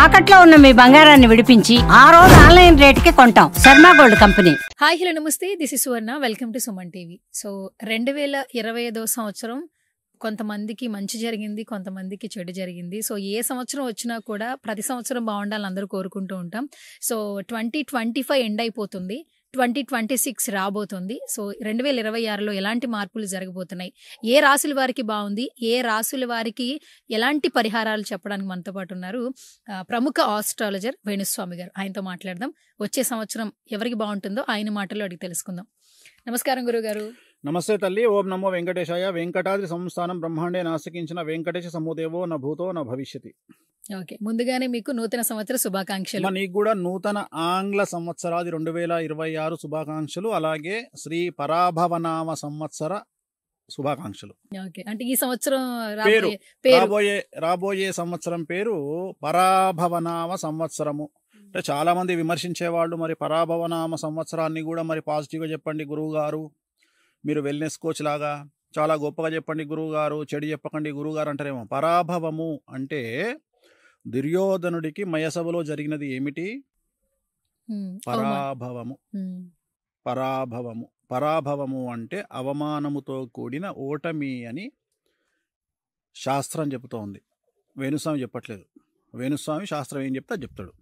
తాకట్లో ఉన్న మీ బంగారాన్ని విడిపించి ఆ రోజు ఆన్లైన్ రేటుకి కొంటాం. Sharma gold company. Hi hello నమస్తే, this is Suvarna. Welcome to Suman TV. So 2025 సంవత్సరం కొంతమందికి మంచి జరిగింది, కొంతమందికి చెడు జరిగింది. సో ఏ సంవత్సరం వచ్చినా కూడా ప్రతి సంవత్సరం బాగుండాలని అందరూ కోరుకుంటూ ఉంటాం. సో 2025 ఎండ్ అయిపోతుంది, 2026 రాబోతుంది. సో 2026లో ఎలాంటి మార్పులు జరగబోతున్నాయి, ఏ రాశుల వారికి బాగుంది, ఏ రాశుల వారికి ఎలాంటి పరిహారాలు చెప్పడానికి మనతో పాటు ఉన్నారు ప్రముఖ ఆస్ట్రాలజర్ వేణుస్వామి గారు. ఆయనతో మాట్లాడదాం. వచ్చే సంవత్సరం ఎవరికి బాగుంటుందో ఆయన మాటల్లో అడిగి తెలుసుకుందాం. నమస్కారం గురుగారు. నమస్తే తల్లి. ఓం నమో వెంకటేశాయ. వెంకటాద్రి సంస్థానం బ్రహ్మాండే నాసికించిన వెంకటేశ సముదేవో న భూతో న భవిష్యతి. ఓకే, ముందుగానే మీకు నూతన సంవత్సర శుభాకాంక్షలు. నీకు కూడా నూతన ఆంగ్ల సంవత్సరాది 2026 శుభాకాంక్షలు, అలాగే శ్రీ పరాభవనామ సంవత్సర శుభాకాంక్షలు. ఓకే, అంటే ఈ సంవత్సరం రాబోయే సంవత్సరం పేరు పరాభవనామ సంవత్సరము. అంటే చాలా మంది విమర్శించే వాళ్ళు మరి పరాభవనామ సంవత్సరాన్ని కూడా మరి పాజిటివ్గా చెప్పండి గురువు గారు, మీరు వెల్నెస్ కోచ్ లాగా చాలా గొప్పగా చెప్పండి గురువు గారు, చెడు చెప్పకండి గురువు గారు అంటారేమో. పరాభవము అంటే దుర్యోధనుడికి మయసభలో జరిగినది ఏమిటి? పరాభవము. పరాభవము పరాభవము అంటే అవమానముతో కూడిన ఓటమి అని శాస్త్రం చెబుతోంది. వేణుస్వామి చెప్పట్లేదు. వేణుస్వామి శాస్త్రం ఏం చెప్తే చెప్తాడు.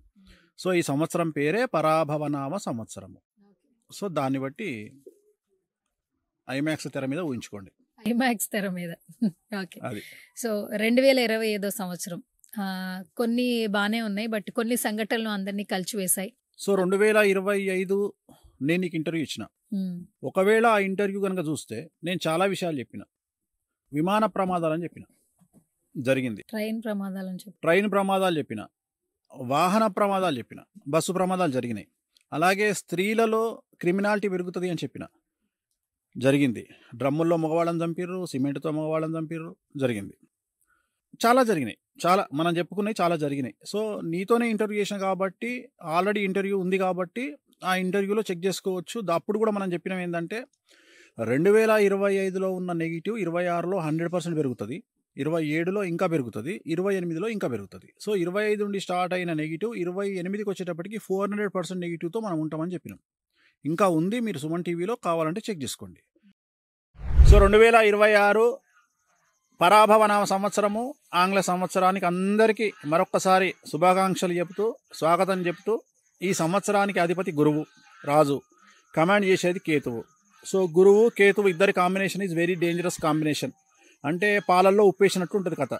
సో ఈ సంవత్సరం పేరే పరాభవనామ సంవత్సరము. సో దాన్ని బట్టి ఐమాక్స్ తెర మీద ఊహించుకోండి. ఐమాక్స్ తెర మీద. ఓకే, సో 2025 సంవత్సరం కొన్ని బాగానే ఉన్నాయి, బట్ కొన్ని సంఘటనలు అందరినీ కలిచివేశాయి. సో 2025 నేను నీకు ఇంటర్వ్యూ ఇచ్చిన. ఒకవేళ ఆ ఇంటర్వ్యూ కనుక చూస్తే నేను చాలా విషయాలు చెప్పిన. విమాన ప్రమాదాలని చెప్పిన, జరిగింది. ట్రైన్ ప్రమాదాలు చెప్పిన, వాహన ప్రమాదాలు చెప్పిన, బస్సు ప్రమాదాలు జరిగినాయి. అలాగే స్త్రీలలో క్రిమినాలిటీ పెరుగుతుంది అని చెప్పిన, జరిగింది. డ్రమ్ముల్లో మగవాళ్ళని చంపిర్రు, సిమెంట్తో మగవాళ్ళని చంపిర్రు, జరిగింది. చాలా జరిగినాయి, చాలా మనం చెప్పుకున్నాయి, చాలా జరిగినాయి. సో నీతోనే ఇంటర్వ్యూ చేసిన కాబట్టి, ఆల్రెడీ ఇంటర్వ్యూ ఉంది కాబట్టి ఆ ఇంటర్వ్యూలో చెక్ చేసుకోవచ్చు. అప్పుడు కూడా మనం చెప్పినాం ఏంటంటే 2025లో ఉన్న నెగిటివ్ 26లో 100% పెరుగుతుంది, 27లో ఇంకా పెరుగుతుంది, 28లో ఇంకా పెరుగుతుంది. సో 25 నుండి స్టార్ట్ అయిన నెగిటివ్ 28కి వచ్చేటప్పటికి 400% నెగిటివ్తో మనం ఉంటామని చెప్పినాం. ఇంకా ఉంది, మీరు సుమన్ టీవీలో కావాలంటే చెక్ చేసుకోండి. సో 2026 పరాభవనామ సంవత్సరము, ఆంగ్ల సంవత్సరానికి అందరికీ మరొక్కసారి శుభాకాంక్షలు చెప్తూ, స్వాగతం చెప్తూ, ఈ సంవత్సరానికి అధిపతి గురువు, రాజు, కమాండ్ చేసేది కేతువు. సో గురువు కేతువు ఇద్దరి combination is very dangerous combination. అంటే పాలల్లో ఉప్పు వేసినట్టు ఉంటుంది కథ.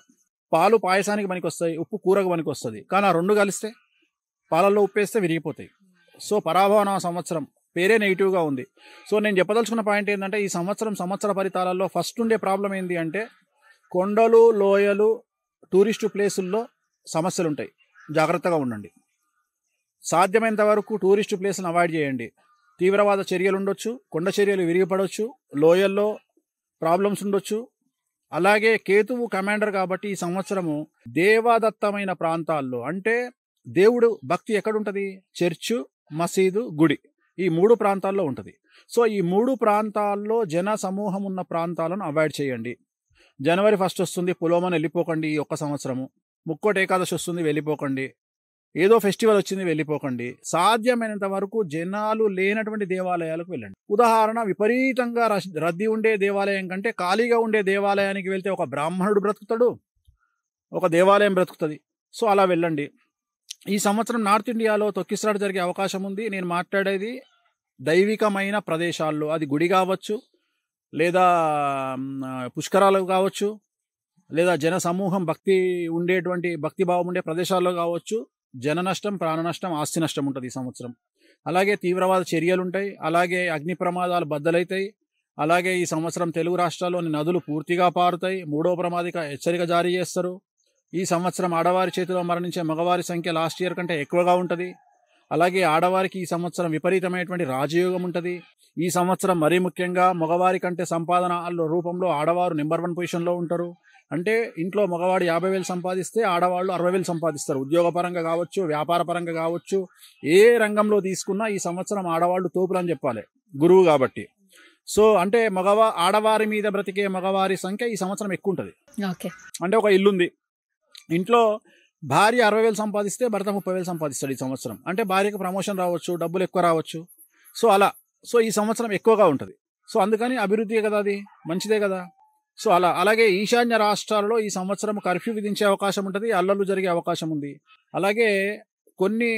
పాలు పాయసానికి పనికి వస్తాయి, ఉప్పు కూరకు పనికి వస్తుంది, కానీ ఆ రెండు కలిస్తే పాలల్లో ఉప్పు వేస్తే విరిగిపోతాయి. సో పరాభవనామ సంవత్సరం పేరే నెగిటివ్గా ఉంది. సో నేను చెప్పదలుచుకున్న పాయింట్ ఏంటంటే, ఈ సంవత్సర ఫలితాలలో ఫస్ట్ ఉండే ప్రాబ్లం ఏంటి అంటే, కొండలు, లోయలు, టూరిస్టు ప్లేసుల్లో సమస్యలు ఉంటాయి. జాగ్రత్తగా ఉండండి. సాధ్యమైనంత వరకు టూరిస్టు ప్లేస్లను అవాయిడ్ చేయండి. తీవ్రవాద చర్యలు ఉండొచ్చు, కొండ చర్యలు విరిగిపడవచ్చు, లోయల్లో ప్రాబ్లమ్స్ ఉండొచ్చు. అలాగే కేతువు కమాండర్ కాబట్టి ఈ సంవత్సరము దేవదత్తమైన ప్రాంతాల్లో, అంటే దేవుడు భక్తి ఎక్కడుంటుంది? చర్చు, మసీదు, గుడి, ఈ 3 ప్రాంతాల్లో ఉంటుంది. సో ఈ 3 ప్రాంతాల్లో జన సమూహం ఉన్న ప్రాంతాలను అవాయిడ్ చేయండి. జనవరి 1 వస్తుంది, పులోమని వెళ్ళిపోకండి. ఈ ఒక్క సంవత్సరము ముక్కోటి ఏకాదశి వస్తుంది, వెళ్ళిపోకండి. ఏదో ఫెస్టివల్ వచ్చింది, వెళ్ళిపోకండి. సాధ్యమైనంత వరకు జనాలు లేనటువంటి దేవాలయాలకు వెళ్ళండి. ఉదాహరణ, విపరీతంగా రద్దీ ఉండే దేవాలయం కంటే ఖాళీగా ఉండే దేవాలయానికి వెళ్తే ఒక బ్రాహ్మణుడు బ్రతుకుతాడు, ఒక దేవాలయం బ్రతుకుతుంది. సో అలా వెళ్ళండి. ఈ సంవత్సరం నార్త్ ఇండియాలో తొక్కిసలాట జరిగే అవకాశం ఉంది. నేను మాట్లాడేది దైవికమైన ప్రదేశాల్లో, అది గుడి కావచ్చు, లేదా పుష్కరాలు కావచ్చు, లేదా జన సమూహం భక్తిభావం ఉండే ప్రదేశాల్లో కావచ్చు. జన నష్టం, ప్రాణ నష్టం, ఆస్తి నష్టం ఉంటుంది ఈ సంవత్సరం. అలాగే తీవ్రవాద చర్యలు ఉంటాయి, అలాగే అగ్ని ప్రమాదాలు బద్దలవుతాయి. అలాగే ఈ సంవత్సరం తెలుగు రాష్ట్రాల్లోని నదులు పూర్తిగా పారుతాయి. 3వ ప్రమాదిక హెచ్చరిక జారీ చేస్తారు. ఈ సంవత్సరం ఆడవారి చేతిలో మరణించే మగవారి సంఖ్య లాస్ట్ ఇయర్ కంటే ఎక్కువగా ఉంటుంది. అలాగే ఆడవారికి ఈ సంవత్సరం విపరీతమైనటువంటి రాజయోగం ఉంటుంది. ఈ సంవత్సరం మరీ ముఖ్యంగా మగవారి కంటే సంపాదన రూపంలో ఆడవారు నెంబర్ 1 పొజిషన్లో ఉంటారు. అంటే ఇంట్లో మగవాడు 50,000 సంపాదిస్తే ఆడవాళ్ళు 60,000 సంపాదిస్తారు. ఉద్యోగపరంగా కావచ్చు, వ్యాపార పరంగా కావచ్చు, ఏ రంగంలో తీసుకున్నా ఈ సంవత్సరం ఆడవాళ్ళు తోపులు అని చెప్పాలి, గురువు కాబట్టి. సో అంటే ఆడవారి మీద బ్రతికే మగవారి సంఖ్య ఈ సంవత్సరం ఎక్కువ ఉంటుంది. ఓకే, అంటే ఒక ఇల్లుంది, ఇంట్లో భార్య 60,000 సంపాదిస్తే భర్త 30,000 సంపాదిస్తాడు ఈ సంవత్సరం. అంటే భార్యకు ప్రమోషన్ రావచ్చు, డబ్బులు ఎక్కువ రావచ్చు. సో అలా ఈ సంవత్సరం ఎక్కువగా ఉంటుంది. సో అందుకని అభివృద్ధియే కదా, అది మంచిదే కదా. సో అలాగే ఈశాన్య రాష్ట్రాలలో ఈ సంవత్సరం కర్ఫ్యూ విధించే అవకాశం ఉంటుంది, అల్లర్లు జరిగే అవకాశం ఉంది. అలాగే కొన్ని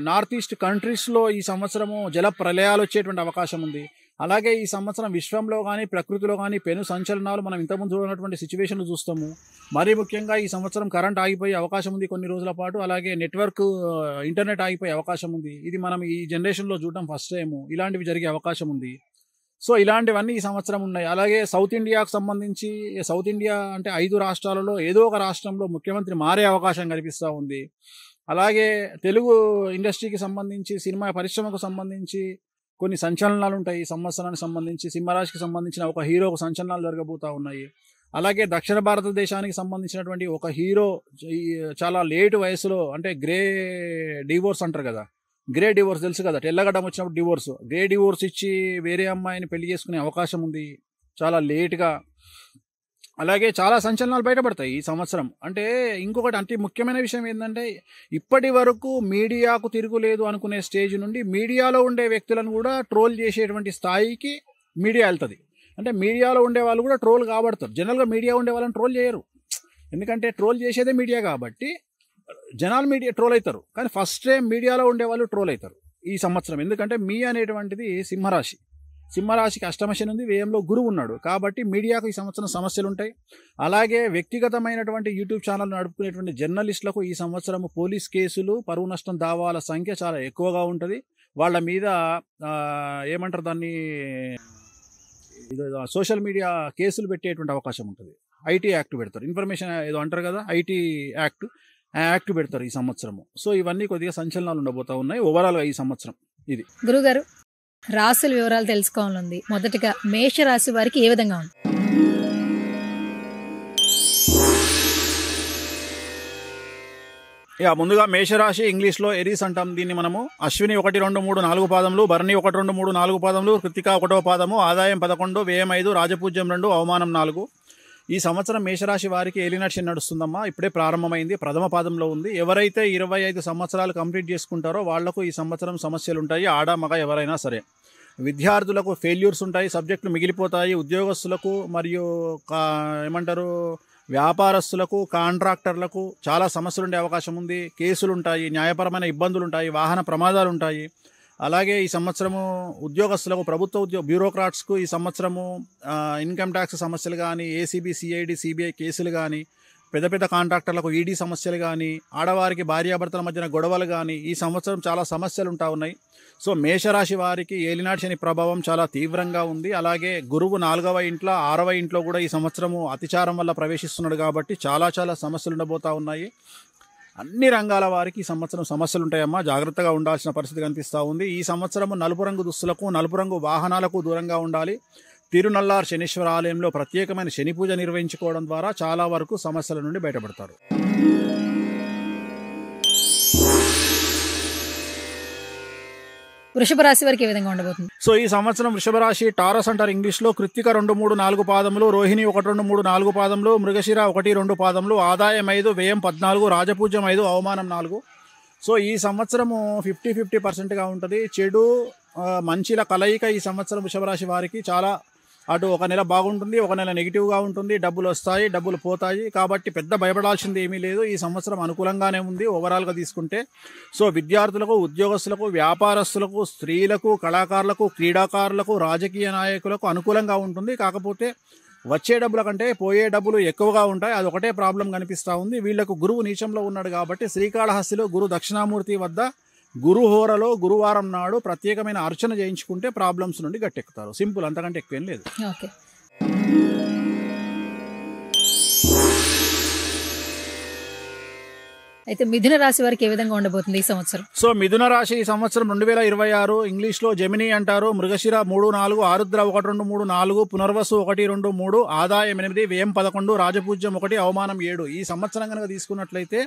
నార్త్ ఈస్ట్ కంట్రీస్లో ఈ సంవత్సరము జల ప్రళయాలు వచ్చేటువంటి అవకాశం ఉంది. అలాగే ఈ సంవత్సరం విశ్వంలో కానీ ప్రకృతిలో కానీ పెను సంచలనాలు మనం ఇంతకుముందు చూడనటువంటి సిచ్యువేషన్లు చూస్తాము. మరీ ముఖ్యంగా ఈ సంవత్సరం కరెంట్ ఆగిపోయే అవకాశం ఉంది కొన్ని రోజుల పాటు. అలాగే నెట్వర్క్ ఇంటర్నెట్ ఆగిపోయే అవకాశం ఉంది. ఇది మనం ఈ జనరేషన్లో చూడడం ఫస్ట్ టైము. ఇలాంటివి జరిగే అవకాశం ఉంది. సో ఇలాంటివన్నీ ఈ సంవత్సరం ఉన్నాయి. అలాగే సౌత్ ఇండియాకు సంబంధించి, సౌత్ ఇండియా అంటే 5 రాష్ట్రాలలో ఏదో ఒక రాష్ట్రంలో ముఖ్యమంత్రి మారే అవకాశం కనిపిస్తూ ఉంది. అలాగే తెలుగు ఇండస్ట్రీకి సంబంధించి, సినిమా పరిశ్రమకు సంబంధించి కొన్ని సంచలనాలు ఉంటాయి. ఈ సంవత్సరానికి సంబంధించి సింహరాశికి సంబంధించిన ఒక హీరోకు సంచలనాలు జరగబోతూ ఉన్నాయి. అలాగే దక్షిణ భారతదేశానికి సంబంధించినటువంటి ఒక హీరో చాలా లేటు వయసులో, అంటే గ్రే డివోర్స్ అంటారు కదా, గ్రే డివోర్స్ తెలుసు కదా, తెల్లగడ్డం వచ్చినప్పుడు డివోర్స్, గ్రే డివోర్స్ ఇచ్చి వేరే అమ్మాయిని పెళ్లి చేసుకునే అవకాశం ఉంది చాలా లేటుగా. అలాగే చాలా సంచలనాలు బయటపడతాయి ఈ సంవత్సరం. అంటే ఇంకొకటి అతి ముఖ్యమైన విషయం ఏంటంటే, ఇప్పటి వరకు మీడియాకు తిరుగులేదు అనుకునే స్టేజ్ నుండి మీడియాలో ఉండే వ్యక్తులను కూడా ట్రోల్ చేసేటువంటి స్థాయికి మీడియా వెళ్తుంది. అంటే మీడియాలో ఉండే వాళ్ళు కూడా ట్రోల్ కాబడతారు. జనరల్గా మీడియా ఉండే వాళ్ళని ట్రోల్ చేయరు, ఎందుకంటే ట్రోల్ చేసేదే మీడియా కాబట్టి జనాలు మీడియా ట్రోల్ అవుతారు. కానీ ఫస్ట్ టైం మీడియాలో ఉండే వాళ్ళు ట్రోల్ అవుతారు ఈ సంవత్సరం. ఎందుకంటే మీ అనేటువంటిది సింహరాశి, సింహరాశికి అష్టమశని ఉంది, వ్యయంలో గురువు ఉన్నాడు కాబట్టి మీడియాకు ఈ సంవత్సరం సమస్యలు ఉంటాయి. అలాగే వ్యక్తిగతమైనటువంటి యూట్యూబ్ ఛానల్ నడుపుకునేటువంటి జర్నలిస్టులకు ఈ సంవత్సరం పోలీస్ కేసులు, పరువు నష్టం దావాల సంఖ్య చాలా ఎక్కువగా ఉంటుంది. వాళ్ళ మీద ఏమంటారు దాన్ని, సోషల్ మీడియా కేసులు పెట్టేటువంటి అవకాశం ఉంటుంది. ఐటీ యాక్ట్ పెడతారు, ఇన్ఫర్మేషన్ ఏదో అంటారు కదా, ఐటీ యాక్ట్, ఆ యాక్ట్ పెడతారు ఈ సంవత్సరము. సో ఇవన్నీ కొద్దిగా సంచలనాలు ఉండబోతా ఉన్నాయి ఓవరాల్గా ఈ సంవత్సరం. ఇది గురుగారు రాశుల వివరాలు తెలుసుకోవాలండి. మొదటగా మేష రాశి వారికి ఏ విధంగా ఉంది? ముందుగా మేషరాశి ఇంగ్లీష్లో ఎరీస్ అంటాం దీన్ని మనము. అశ్విని 1, 2, 3, 4 పాదములు, భరణి 1, 2, 3, 4 పాదములు, కృత్తిక 1వ పాదము, ఆదాయం 11, వ్యయం 5, రాజపూజ్యం 2, అవమానం 4. ఈ సంవత్సరం మేషరాశి వారికి ఏలినాటి శని నడుస్తుందమ్మా, ఇప్పుడే ప్రారంభమైంది, ప్రథమ పాదంలో ఉంది. ఎవరైతే 25 సంవత్సరాలు కంప్లీట్ చేసుకుంటారో వాళ్లకు ఈ సంవత్సరం సమస్యలు ఉంటాయి, ఆడ మగ ఎవరైనా సరే. విద్యార్థులకు ఫెయిల్యూర్స్ ఉంటాయి, సబ్జెక్టులు మిగిలిపోతాయి. ఉద్యోగస్తులకు మరియు ఏమంటారు వ్యాపారస్తులకు, కాంట్రాక్టర్లకు చాలా సమస్యలు ఉండే అవకాశం ఉంది. కేసులు ఉంటాయి, న్యాయపరమైన ఇబ్బందులు ఉంటాయి, వాహన ప్రమాదాలు ఉంటాయి. అలాగే ఈ సంవత్సరము ఉద్యోగస్తులకు, ప్రభుత్వ బ్యూరోక్రాట్స్కు ఈ సంవత్సరము ఇన్కమ్ ట్యాక్స్ సమస్యలు కానీ, ఏసీబీ, సిఐడి, సిబిఐ కేసులు కానీ, పెద్ద పెద్ద కాంట్రాక్టర్లకు ఈడీ సమస్యలు కానీ, ఆడవారికి భార్యాభర్తల మధ్యన గొడవలు కానీ, ఈ సంవత్సరం చాలా సమస్యలు ఉంటా ఉన్నాయి. సో మేషరాశి వారికి ఏలినాటి శని ప్రభావం చాలా తీవ్రంగా ఉంది. అలాగే గురువు 4వ ఇంట్లో, 6వ ఇంట్లో కూడా ఈ సంవత్సరము అతిచారం వల్ల ప్రవేశిస్తున్నాడు కాబట్టి చాలా చాలా సమస్యలు ఉండబోతా ఉన్నాయి. అన్ని రంగాల వారికి ఈ సంవత్సరం సమస్యలు ఉంటాయమ్మా, జాగ్రత్తగా ఉండాల్సిన పరిస్థితి కనిపిస్తూ ఉంది. ఈ సంవత్సరం నలుపు రంగు దుస్తులకు, నలుపు రంగు వాహనాలకు దూరంగా ఉండాలి. తిరునల్లార్ శనీశ్వర ఆలయంలో ప్రత్యేకమైన శని పూజ నిర్వహించుకోవడం ద్వారా చాలా వరకు సమస్యల నుండి బయటపడతారు. వృషభ రాశి వారికి ఏ విధంగా ఉండబోతుంది? సో ఈ సంవత్సరం వృషభ రాశి టారస్ అంటారు ఇంగ్లీష్లో. కృత్తిక 2, 3, 4 పాదములు, రోహిణి 1, 2, 3, 4 పాదములు, మృగశిర 1, 2 పాదములు, ఆదాయం 5, వ్యయం 14, రాజపూజ్యం 5, అవమానం 4. సో ఈ సంవత్సరము 50-50%గా ఉంటుంది. చెడు మంచిల కలయిక ఈ సంవత్సరం వృషభ రాశి వారికి చాలా, అటు ఒక నెల బాగుంటుంది, ఒక నెల నెగిటివ్గా ఉంటుంది. డబ్బులు వస్తాయి, డబ్బులు పోతాయి, కాబట్టి పెద్ద భయపడాల్సింది ఏమీ లేదు. ఈ సంవత్సరం అనుకూలంగానే ఉంది ఓవరాల్గా తీసుకుంటే. సో విద్యార్థులకు, ఉద్యోగస్తులకు, వ్యాపారస్తులకు, స్త్రీలకు, కళాకారులకు, క్రీడాకారులకు, రాజకీయ నాయకులకు అనుకూలంగా ఉంటుంది. కాకపోతే వచ్చే డబ్బుల కంటే పోయే డబ్బులు ఎక్కువగా ఉంటాయి, అదొకటే ప్రాబ్లం కనిపిస్తూ ఉంది. వీళ్లకు గురువు నీచంలో ఉన్నాడు కాబట్టి శ్రీకాళహస్తిలో గురు దక్షిణామూర్తి వద్ద గురుహోరలో గురువారం నాడు ప్రత్యేకమైన అర్చన చేయించుకుంటే ప్రాబ్లమ్స్ నుండి గట్టెక్కుతారు. సింపుల్, అంతకంటే ఎక్కువేం లేదు. ఓకే. అయితే మిథున రాశి వారికి ఏ విధంగా ఉండబోతుంది ఈ సంవత్సరం? సో మిథున రాశి ఈ సంవత్సరం 2026 ఇంగ్లీష్లో జెమినీ అంటారు. మృగశిర 3, 4, ఆరుద్ర 1, 2, 3, 4, పునర్వసు 1, 2, 3, ఆదాయం 8, వ్యయం 11, రాజపూజ్యం 1, అవమానం 7. ఈ సంవత్సరం కనుక తీసుకున్నట్లయితే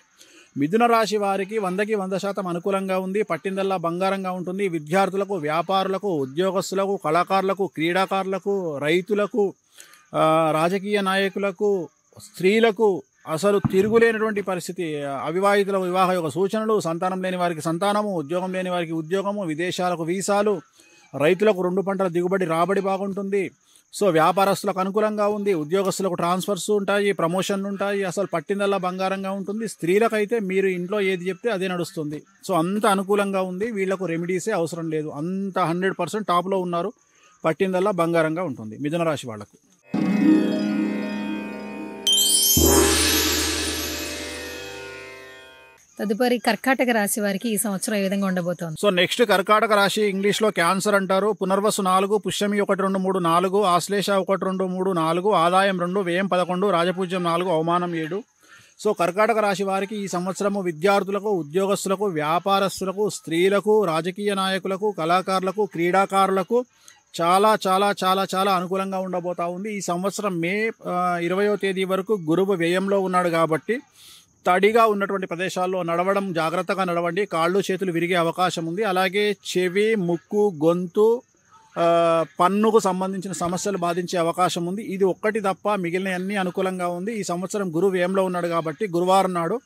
మిథున రాశి వారికి 100కి 100% అనుకూలంగా ఉంది. పట్టిందల్లా బంగారంగా ఉంటుంది. విద్యార్థులకు, వ్యాపారులకు, ఉద్యోగస్తులకు, కళాకారులకు, క్రీడాకారులకు, రైతులకు, రాజకీయ నాయకులకు, స్త్రీలకు అసలు తిరుగులేనటువంటి పరిస్థితి. అవివాహితుల వివాహ యొక్క సూచనలు, సంతానం లేని వారికి సంతానము, ఉద్యోగం లేని వారికి ఉద్యోగము, విదేశాలకు వీసాలు, రైతులకు 2 పంటల దిగుబడి రాబడి బాగుంటుంది. సో వ్యాపారస్తులకు అనుకూలంగా ఉంది, ఉద్యోగస్తులకు ట్రాన్స్ఫర్స్ ఉంటాయి, ప్రమోషన్లు ఉంటాయి, అసలు పట్టిందల్లా బంగారంగా ఉంటుంది. స్త్రీలకైతే మీరు ఇంట్లో ఏది చెప్తే అదే నడుస్తుంది. సో అంత అనుకూలంగా ఉంది, వీళ్లకు రెమెడీసే అవసరం లేదు, అంత 100% టాప్లో ఉన్నారు, పట్టిందల్లా బంగారంగా ఉంటుంది మిథున రాశి వాళ్లకు. తదుపరి కర్కాటక రాశి వారికి ఈ సంవత్సరం ఏ విధంగా ఉండబోతోంది? సో నెక్స్ట్ కర్కాటక రాశి, ఇంగ్లీష్లో క్యాన్సర్ అంటారు. పునర్వసు 4, పుష్యమి 1, 2, 3, 4, ఆశ్లేష 1, 2, 3, 4, ఆదాయం 2, వ్యయం 11, రాజపూజ్యం 4, అవమానం 7. సో కర్కాటక రాశి వారికి ఈ సంవత్సరము విద్యార్థులకు, ఉద్యోగస్తులకు, వ్యాపారస్తులకు, స్త్రీలకు, రాజకీయ నాయకులకు, కళాకారులకు, క్రీడాకారులకు చాలా చాలా చాలా చాలా అనుకూలంగా ఉండబోతా ఉంది. ఈ సంవత్సరం మే 20వ తేదీ వరకు గురువు వ్యయంలో ఉన్నాడు కాబట్టి తడిగా ఉన్నటువంటి ప్రదేశాల్లో నడవడం, జాగ్రత్తగా నడవండి. కాళ్ళు చేతులు విరిగే అవకాశం ఉంది. అలాగే చెవి, ముక్కు, గొంతు, పన్నుకు సంబంధించిన సమస్యలు బాధించే అవకాశం ఉంది. ఇది ఒక్కటి తప్ప మిగిలిన అన్ని అనుకూలంగా ఉంది. ఈ సంవత్సరం గురువు వ్యయంలో ఉన్నాడు కాబట్టి గురువారం నాడు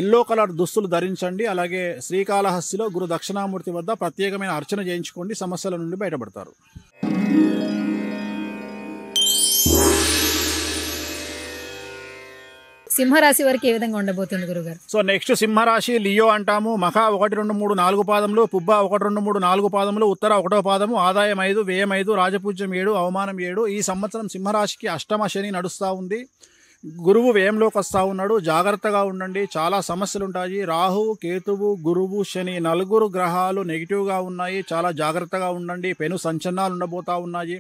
ఎల్లో కలర్ దుస్తులు ధరించండి. అలాగే శ్రీకాళహస్తిలో గురు దక్షిణామూర్తి వద్ద ప్రత్యేకమైన అర్చన చేయించుకోండి, సమస్యల నుండి బయటపడతారు. సింహరాశి వారికి ఏ విధంగా ఉండబోతుంది గురుగారు? సో నెక్స్ట్ సింహరాశి, లియో అంటాము. మఖ 1, 2, 3, 4 పాదములు, పుబ్బ 1, 2, 3, 4 పాదములు, ఉత్తర 1వ పాదము, ఆదాయం 5, వ్యయం 5, రాజపూజ్యం 7, అవమానం 7. ఈ సంవత్సరం సింహరాశికి అష్టమ శని నడుస్తూ ఉంది. గురువు వ్యయంలోకి వస్తూ ఉన్నాడు, జాగ్రత్తగా ఉండండి, చాలా సమస్యలు ఉంటాయి. రాహువు, కేతువు, గురువు, శని 4 గ్రహాలు నెగిటివ్గా ఉన్నాయి, చాలా జాగ్రత్తగా ఉండండి. పెను సంచలనాలు ఉండబోతూ ఉన్నాయి.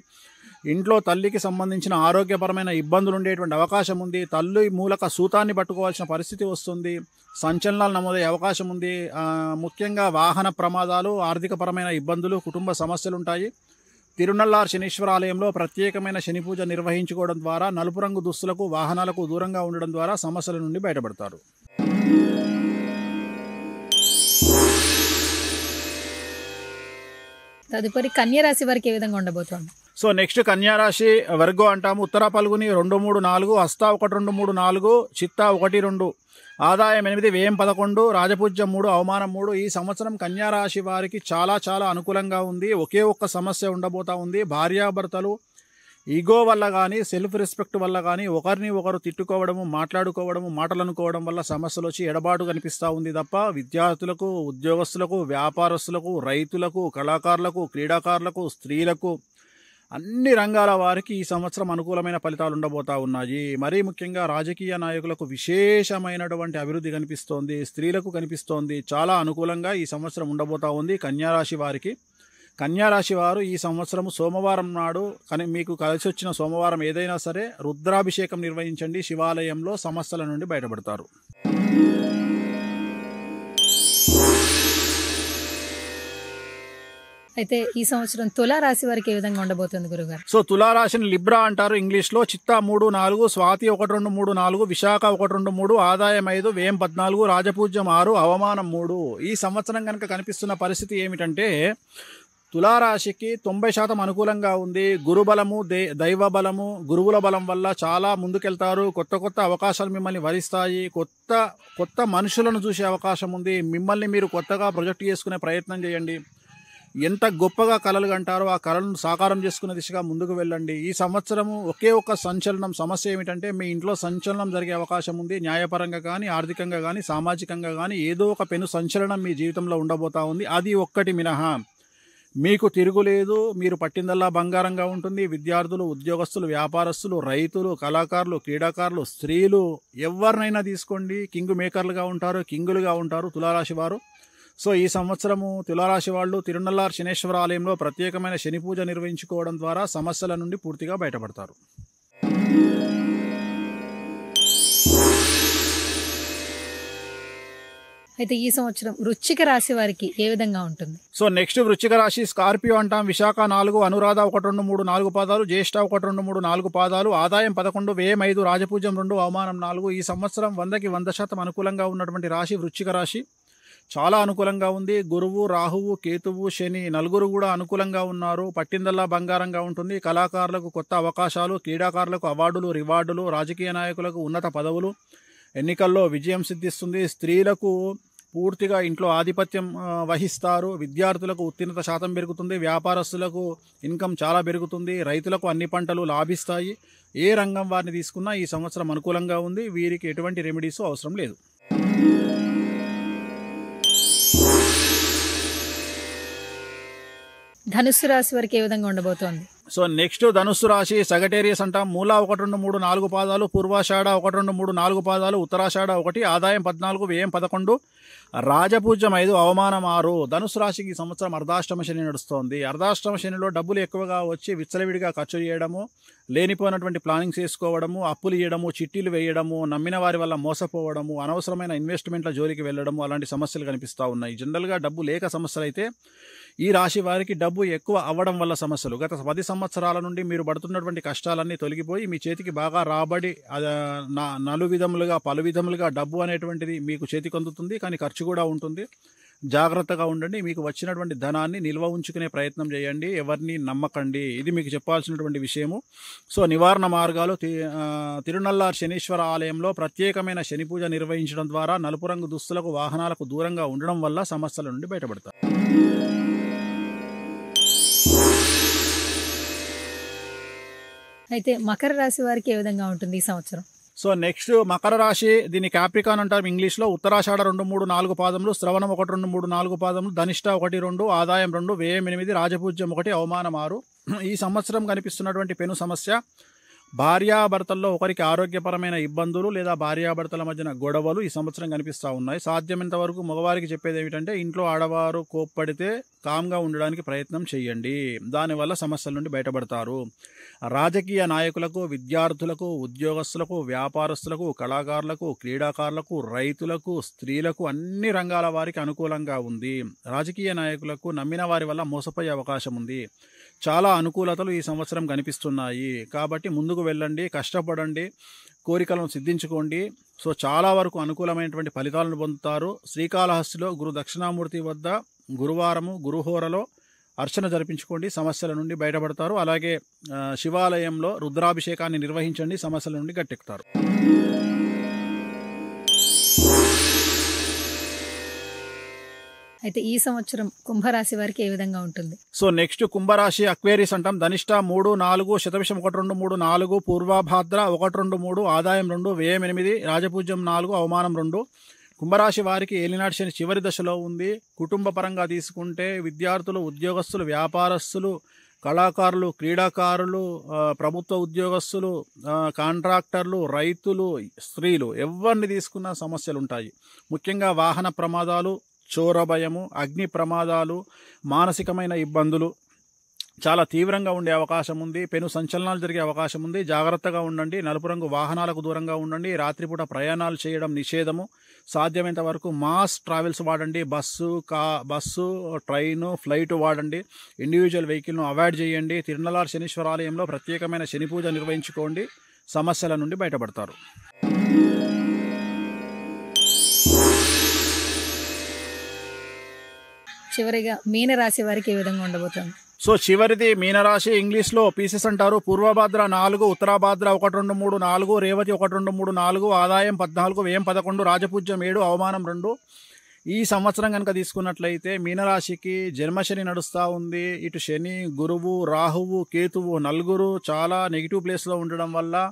ఇంట్లో తల్లికి సంబంధించిన ఆరోగ్యపరమైన ఇబ్బందులు ఉండేటువంటి అవకాశం ఉంది. తల్లి మూలక సూతాన్ని పట్టుకోవాల్సిన పరిస్థితి వస్తుంది. సంచలనాలు నమోదయ్యే అవకాశం ఉంది. ముఖ్యంగా వాహన ప్రమాదాలు, ఆర్థికపరమైన ఇబ్బందులు, కుటుంబ సమస్యలు ఉంటాయి. తిరునల్లార్ శనీశ్వర ఆలయంలో ప్రత్యేకమైన శని పూజ నిర్వహించుకోవడం ద్వారా, నలుపు రంగు దుస్తులకు, వాహనాలకు దూరంగా ఉండడం ద్వారా సమస్యల నుండి బయటపడతారు. తదుపరి కన్యా రాశి వారికి ఏ విధంగా ఉండబోతోంది? సో నెక్స్ట్ కన్యారాశి, వర్గో అంటాము. ఉత్తర పల్గుని 2, 3, 4, హస్త 1, 2, 3, 4, చిత్త 1, 2, ఆదాయం 8, వ్యయం 11, రాజపూజ్యం 3, అవమానం 3. ఈ సంవత్సరం కన్యారాశి వారికి చాలా చాలా అనుకూలంగా ఉంది. ఒకే ఒక్క సమస్య ఉండబోతా ఉంది. భార్యాభర్తలు ఈగో వల్ల కానీ, సెల్ఫ్ రెస్పెక్ట్ వల్ల కానీ ఒకరిని ఒకరు తిట్టుకోవడము, మాట్లాడుకోవడము, మాటలు అనుకోవడం వల్ల సమస్యలు వచ్చి ఎడబాటు కనిపిస్తూ ఉంది తప్ప విద్యార్థులకు, ఉద్యోగస్తులకు, వ్యాపారస్తులకు, రైతులకు, కళాకారులకు, క్రీడాకారులకు, స్త్రీలకు, అన్ని రంగాల వారికి ఈ సంవత్సరం అనుకూలమైన ఫలితాలు ఉండబోతా ఉన్నాయి. మరీ ముఖ్యంగా రాజకీయ నాయకులకు విశేషమైనటువంటి అభివృద్ధి కనిపిస్తోంది, స్త్రీలకు కనిపిస్తోంది. చాలా అనుకూలంగా ఈ సంవత్సరం ఉండబోతా ఉంది కన్యారాశి వారికి. కన్యారాశి వారు ఈ సంవత్సరం సోమవారం నాడు, కానీ మీకు కలిసి వచ్చిన సోమవారం ఏదైనా సరే రుద్రాభిషేకం నిర్వహించండి శివాలయంలో, సమస్యల నుండి బయటపడతారు. అయితే ఈ సంవత్సరం తులా రాశి వారికి ఏ విధంగా ఉండబోతుంది గురుగారు? సో తులారాశిని లిబ్రా అంటారు ఇంగ్లీష్లో. చిత్త 3, 4, స్వాతి 1, 2, 3, 4, విశాఖ 1, 2, 3, ఆదాయం 5, వ్యయం 14, రాజపూజ్యం 6, అవమానం 3. ఈ సంవత్సరం కనుక కనిపిస్తున్న పరిస్థితి ఏమిటంటే తులారాశికి 90% అనుకూలంగా ఉంది. గురుబలము, దైవ బలము, గురువుల బలం వల్ల చాలా ముందుకెళ్తారు. కొత్త కొత్త అవకాశాలు మిమ్మల్ని వరిస్తాయి. కొత్త మనుషులను చూసే అవకాశం ఉంది. మిమ్మల్ని మీరు కొత్తగా ప్రొజెక్ట్ చేసుకునే ప్రయత్నం చేయండి. ఎంత గొప్పగా కలలు కంటారో ఆ కళలను సాకారం చేసుకునే దిశగా ముందుకు వెళ్ళండి. ఈ సంవత్సరము ఒకే ఒక్క సంచలనం, సమస్య ఏమిటంటే మీ ఇంట్లో సంచలనం జరిగే అవకాశం ఉంది. న్యాయపరంగా కానీ, ఆర్థికంగా కానీ, సామాజికంగా కానీ ఏదో ఒక పెను సంచలనం మీ జీవితంలో ఉండబోతా ఉంది. అది ఒక్కటి మినహా మీకు తిరుగులేదు. మీరు పట్టిందల్లా బంగారంగా ఉంటుంది. విద్యార్థులు, ఉద్యోగస్తులు, వ్యాపారస్తులు, రైతులు, కళాకారులు, క్రీడాకారులు, స్త్రీలు, ఎవరినైనా తీసుకోండి, కింగ్ మేకర్లుగా ఉంటారు, కింగులుగా ఉంటారు తులారాశి వారు. సో ఈ సంవత్సరము తులారాశి వాళ్ళు తిరునల్లార్ శనేశ్వర ఆలయంలో ప్రత్యేకమైన శని పూజ నిర్వహించుకోవడం ద్వారా సమస్యల నుండి పూర్తిగా బయటపడతారు. అయితే ఈ సంవత్సరం వృశ్చిక రాశి వారికి ఏ విధంగా ఉంటుంది? సో నెక్స్ట్ వృశ్చిక రాశి, స్కార్పియో అంటాం. విశాఖ 4, అనురాధ 1, 2, 3, 4 పాదాలు, జ్యేష్ఠ 1, 2, 3, 4 పాదాలు, ఆదాయం 11, వ్యయం 5, రాజపూజ్యం 2, అవమానం 4. ఈ సంవత్సరం 100కి 100% అనుకూలంగా ఉన్నటువంటి రాశి వృశ్చిక రాశి. చాలా అనుకూలంగా ఉంది. గురువు, రాహువు, కేతువు, శని 4 కూడా అనుకూలంగా ఉన్నారు. పట్టిందల్లా బంగారంగా ఉంటుంది. కళాకారులకు కొత్త అవకాశాలు, క్రీడాకారులకు అవార్డులు, రివార్డులు, రాజకీయ నాయకులకు ఉన్నత పదవులు, ఎన్నికల్లో విజయం సిద్ధిస్తుంది. స్త్రీలకు పూర్తిగా ఇంట్లో ఆధిపత్యం వహిస్తారు. విద్యార్థులకు ఉత్తీర్ణత శాతం పెరుగుతుంది. వ్యాపారస్తులకు ఇన్కమ్ చాలా పెరుగుతుంది. రైతులకు అన్ని పంటలు లాభిస్తాయి. ఏ రంగం వారిని తీసుకున్నా ఈ సంవత్సరం అనుకూలంగా ఉంది. వీరికి ఎటువంటి రెమెడీస్ అవసరం లేదు. ధనుస్సు రాశి వారికి ఏ విధంగా ఉండబోతోంది? సో నెక్స్ట్ ధనుస్సు రాశి సగటేరియస్ అంటాం. మూల 1, 2, 3, 4 పాదాలు, పూర్వాషాఢ 1, 2, 3, 4 పాదాలు, ఉత్తరాషాఢ 1, ఆదాయం 14, వ్యయం 11, రాజపూజ్యం 5, అవమానం 6. ధనుసు రాశికి ఈ సంవత్సరం అర్ధాష్టమ శని నడుస్తోంది. అర్ధాష్టమ శనిలో డబ్బులు ఎక్కువగా వచ్చి విచ్చలవిడిగా ఖర్చు చేయడము, లేనిపోయినటువంటి ప్లానింగ్స్ చేసుకోవడము, అప్పులు ఇవ్వడము, చిట్టీలు వేయడము, నమ్మిన వారి వల్ల మోసపోవడము, అనవసరమైన ఇన్వెస్ట్మెంట్ల జోలికి వెళ్ళడము, అలాంటి సమస్యలు కనిపిస్తూ ఉన్నాయి. జనరల్గా డబ్బు లేక సమస్యలు అయితే ఈ రాశి వారికి డబ్బు ఎక్కువ అవ్వడం వల్ల సమస్యలు. గత 10 సంవత్సరాల నుండి మీరు పడుతున్నటువంటి కష్టాలన్నీ తొలగిపోయి మీ చేతికి బాగా రాబడి పలు విధములుగా డబ్బు అనేటువంటిది మీకు చేతికి అందుతుంది. కానీ ఖర్చు కూడా ఉంటుంది. జాగ్రత్తగా ఉండండి. మీకు వచ్చినటువంటి ధనాన్ని నిల్వ ఉంచుకునే ప్రయత్నం చేయండి. ఎవరిని నమ్మకండి. ఇది మీకు చెప్పాల్సినటువంటి విషయము. సో నివారణ మార్గాలు, తిరునల్లార్ శనీశ్వర ఆలయంలో ప్రత్యేకమైన శని పూజ నిర్వహించడం ద్వారా నలుపు రంగు దుస్తులకు, వాహనాలకు దూరంగా ఉండడం వల్ల సమస్యల నుండి బయటపడతారు. అయితే మకర రాశి వారికి ఏ విధంగా ఉంటుంది ఈ సంవత్సరం? సో నెక్స్ట్ మకర రాశి, దీన్ని క్యాప్రికాన్ అంటారు ఇంగ్లీష్లో. ఉత్తరాషాఢ 2, 3, 4 పాదములు, శ్రవణం 1, 2, 3, 4 పాదములు, ధనిష్ట 1, 2, ఆదాయం 2, వ్యయం 8, రాజపూజ్యం 1, అవమానం 6. ఈ సంవత్సరం కనిపిస్తున్నటువంటి పెను సమస్య భార్యాభర్తల్లో ఒకరికి ఆరోగ్యపరమైన ఇబ్బందులు లేదా భార్యాభర్తల మధ్యన గొడవలు ఈ సంవత్సరం కనిపిస్తూ ఉన్నాయి. సాధ్యమైనంత వరకు మగవారికి చెప్పేది ఏమిటంటే ఇంట్లో ఆడవారు కోప్పడితే కామ్గా ఉండడానికి ప్రయత్నం చేయండి. దానివల్ల సమస్యల నుండి బయటపడతారు. రాజకీయ నాయకులకు, విద్యార్థులకు, ఉద్యోగస్తులకు, వ్యాపారస్తులకు, కళాకారులకు, క్రీడాకారులకు, రైతులకు, స్త్రీలకు, అన్ని రంగాల వారికి అనుకూలంగా ఉంది. రాజకీయ నాయకులకు నమ్మిన వారి వల్ల మోసపోయే అవకాశం ఉంది. చాలా అనుకూలతలు ఈ సంవత్సరం కనిపిస్తున్నాయి. కాబట్టి ముందుకు వెళ్ళండి, కష్టపడండి, కోరికలను సిద్ధించుకోండి. సో చాలా వరకు అనుకూలమైనటువంటి ఫలితాలను పొందుతారు. శ్రీకాళహస్తిలో గురు దక్షిణామూర్తి వద్ద గురువారము గురుహోరలో అర్చన జరిపించుకోండి, సమస్యల నుండి బయటపడతారు. అలాగే శివాలయంలో రుద్రాభిషేకాన్ని నిర్వహించండి, సమస్యల నుండి గట్టెక్కుతారు. అయితే ఈ సంవత్సరం కుంభరాశి వారికి ఏ విధంగా ఉంటుంది? సో నెక్స్ట్ కుంభరాశి అక్వేరియస్ అంటాం. ధనిష్ట 3, 4, శతభిషం 1, 2, 3, 4, పూర్వభాద్ర 1, 2, 3, ఆదాయం 2, వ్యయం 8, రాజపూజ్యం 4, అవమానం 2. కుంభరాశి వారికి ఏలినాటి శని చివరి దశలో ఉంది. కుటుంబ పరంగా తీసుకుంటే విద్యార్థులు, ఉద్యోగస్తులు, వ్యాపారస్తులు, కళాకారులు, క్రీడాకారులు, ప్రభుత్వ ఉద్యోగస్తులు, కాంట్రాక్టర్లు, రైతులు, స్త్రీలు, ఎవరిని తీసుకున్న సమస్యలు ఉంటాయి. ముఖ్యంగా వాహన ప్రమాదాలు, చోర భయము, అగ్ని ప్రమాదాలు, మానసికమైన ఇబ్బందులు చాలా తీవ్రంగా ఉండే అవకాశం ఉంది. పెను సంచలనాలు జరిగే అవకాశం ఉంది. జాగ్రత్తగా ఉండండి. నలుపు రంగు వాహనాలకు దూరంగా ఉండండి. రాత్రిపూట ప్రయాణాలు చేయడం నిషేధము. సాధ్యమైనంత వరకు మాస్ ట్రావెల్స్ వాడండి. బస్సు, ట్రైను, ఫ్లైట్ వాడండి. ఇండివిజువల్ వెహికల్ను అవాయిడ్ చేయండి. తిరునల్లార్ శనీశ్వర ఆలయంలో ప్రత్యేకమైన శని పూజ నిర్వహించుకోండి, సమస్యల నుండి బయటపడతారు. చివరిగా మీనరాశి వారికి ఏ విధంగా ఉండబోతుంది? సో చివరిది మీనరాశి, ఇంగ్లీష్లో పీసెస్ అంటారు. పూర్వభాద్ర 4, ఉత్తరాభాద్ర 1, 2, 3, 4, రేవతి 1, 2, 3, 4, ఆదాయం 14, వ్యయం 11, రాజపూజ్యం 7, అవమానం 2. ఈ సంవత్సరం కనుక తీసుకున్నట్లయితే మీనరాశికి జన్మశని నడుస్తూ ఉంది. ఇటు శని, గురువు, రాహువు, కేతువు నలుగురు చాలా నెగిటివ్ ప్లేస్లో ఉండడం వల్ల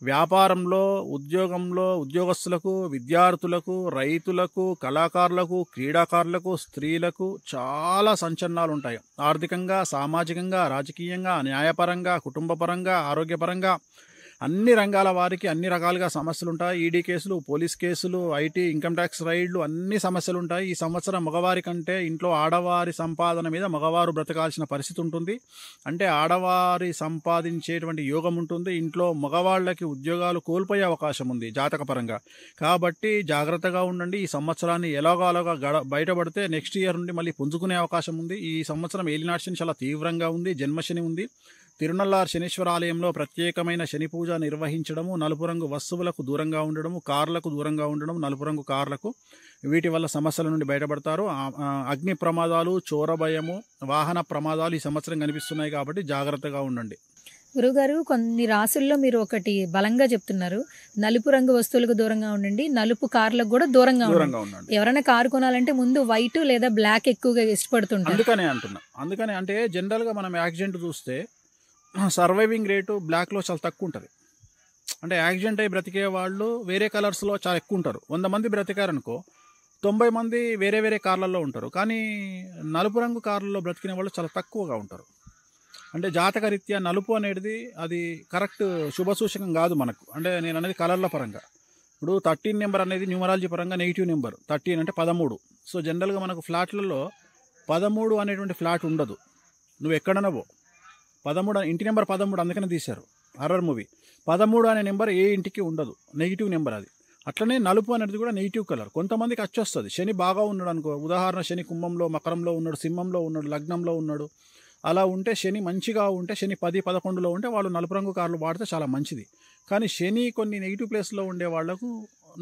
వ్యాపారంలో, ఉద్యోగంలో, ఉద్యోగస్తులకు, విద్యార్థులకు, రైతులకు, కళాకారులకు, క్రీడాకారులకు, స్త్రీలకు చాలా సంచలనాలు ఉంటాయి. ఆర్థికంగా, సామాజికంగా, రాజకీయంగా, న్యాయపరంగా, కుటుంబపరంగా, ఆరోగ్యపరంగా అన్ని రంగాల వారికి అన్ని రకాలుగా సమస్యలు ఉంటాయి. ఈడీ కేసులు, పోలీస్ కేసులు, ఐటీ, ఇన్కమ్ ట్యాక్స్ రైడ్లు, అన్ని సమస్యలు ఉంటాయి. ఈ సంవత్సరం మగవారి కంటే ఇంట్లో ఆడవారి సంపాదన మీద మగవారు బ్రతకాల్సిన పరిస్థితి ఉంటుంది. అంటే ఆడవారి సంపాదించేటువంటి యోగం ఉంటుంది. ఇంట్లో మగవాళ్ళకి ఉద్యోగాలు కోల్పోయే అవకాశం ఉంది జాతకపరంగా. కాబట్టి జాగ్రత్తగా ఉండండి. ఈ సంవత్సరాన్ని ఎలాగోలాగా బయటపడితే నెక్స్ట్ ఇయర్ నుండి మళ్ళీ పుంజుకునే అవకాశం ఉంది. ఈ సంవత్సరం ఏలినాటి శని చాలా తీవ్రంగా ఉంది. జన్మశని ఉంది. తిరునల్లార్ శనీశ్వర ఆలయంలో ప్రత్యేకమైన శని పూజ నిర్వహించడము, నలుపు రంగు వస్తువులకు దూరంగా ఉండడము, కార్లకు దూరంగా ఉండడం, నలుపు రంగు కార్లకు, వీటి వల్ల సమస్యల నుండి బయటపడతారు. అగ్ని ప్రమాదాలు, చోర భయము, వాహన ప్రమాదాలు ఈ సంవత్సరం కనిపిస్తున్నాయి. కాబట్టి జాగ్రత్తగా ఉండండి. గురువుగారు కొన్ని రాసుల్లో మీరు ఒకటి బలంగా చెప్తున్నారు, నలుపు రంగు వస్తువులకు దూరంగా ఉండండి, నలుపు కార్లకు కూడా దూరంగా ఉండండి. దూరంగా ఉండండి. ఎవరైనా కారు కొనాలంటే ముందు వైట్ లేదా బ్లాక్ ఎక్కువగా ఇష్టపడుతుంటారు. అందుకనే అంటున్నా. అందుకనే అంటే జనరల్గా మనం యాక్సిడెంట్ చూస్తే సర్వైవింగ్ రేటు బ్లాక్లో చాలా తక్కువ ఉంటుంది. అంటే యాక్సిడెంట్ అయి బ్రతికే వాళ్ళు వేరే కలర్స్లో చాలా ఎక్కువ ఉంటారు. 100 మంది బ్రతికారనుకో 90 మంది వేరే వేరే కార్లలో ఉంటారు. కానీ నలుపు రంగు కార్లలో బ్రతికిన వాళ్ళు చాలా తక్కువగా ఉంటారు. అంటే జాతకరీత్యా నలుపు అనేది అది కరెక్ట్ శుభసూచకం కాదు మనకు. అంటే నేను అనేది కలర్ల పరంగా. ఇప్పుడు 13 నెంబర్ అనేది న్యూమరాలజీ పరంగా నెగిటివ్ నెంబర్. 13 అంటే 13. సో జనరల్గా మనకు ఫ్లాట్లలో 13 అనేటువంటి ఫ్లాట్ ఉండదు. నువ్వు ఎక్కడనవో 13 ఇంటి నెంబర్ 13 అందుకనే తీశారు హర్రర్ మూవీ. 13 అనే నెంబర్ ఏ ఇంటికి ఉండదు, నెగిటివ్ నెంబర్ అది. అట్లనే నలుపు అనేది కూడా నెగిటివ్ కలర్. కొంతమందికి వచ్చేస్తుంది. శని బాగా ఉన్నాడు అనుకో, ఉదాహరణ శని కుంభంలో, మకరంలో ఉన్నాడు, సింహంలో ఉన్నాడు, లగ్నంలో ఉన్నాడు, అలా ఉంటే శని మంచిగా ఉంటే, శని 10, 11లో ఉంటే వాళ్ళు నలుపు రంగు కార్లు వాడితే చాలా మంచిది. కానీ శని కొన్ని నెగిటివ్ ప్లేస్లో ఉండే వాళ్లకు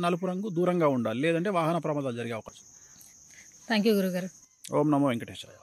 నలుపు రంగు దూరంగా ఉండాలి, లేదంటే వాహన ప్రమాదాలు జరిగే అవకాశం. థ్యాంక్ యూ గురుగారు. ఓం నమో వెంకటేశాయ.